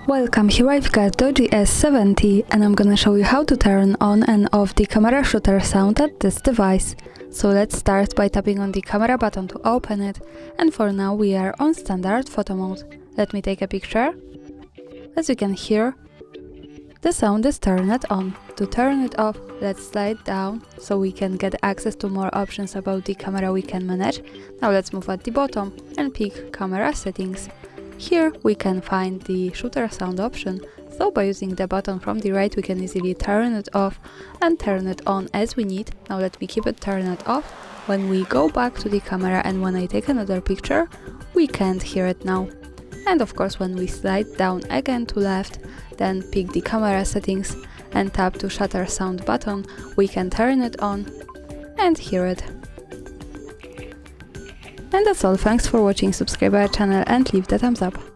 Welcome, here I've got DOOGEE S70 and I'm gonna show you how to turn on and off the camera shutter sound at this device. So let's start by tapping on the camera button to open it, and for now we are on standard photo mode. Let me take a picture. As you can hear, the sound is turned on. To turn it off, let's slide down so we can get access to more options about the camera we can manage. Now let's move at the bottom and pick camera settings. Here we can find the shooter sound option, so by using the button from the right we can easily turn it off and turn it on as we need. Now let me keep it turned off. When we go back to the camera and when I take another picture, we can't hear it now. And of course when we slide down again to left, then pick the camera settings and tap to shutter sound button, we can turn it on and hear it. And that's all, thanks for watching, subscribe our channel and leave the thumbs up.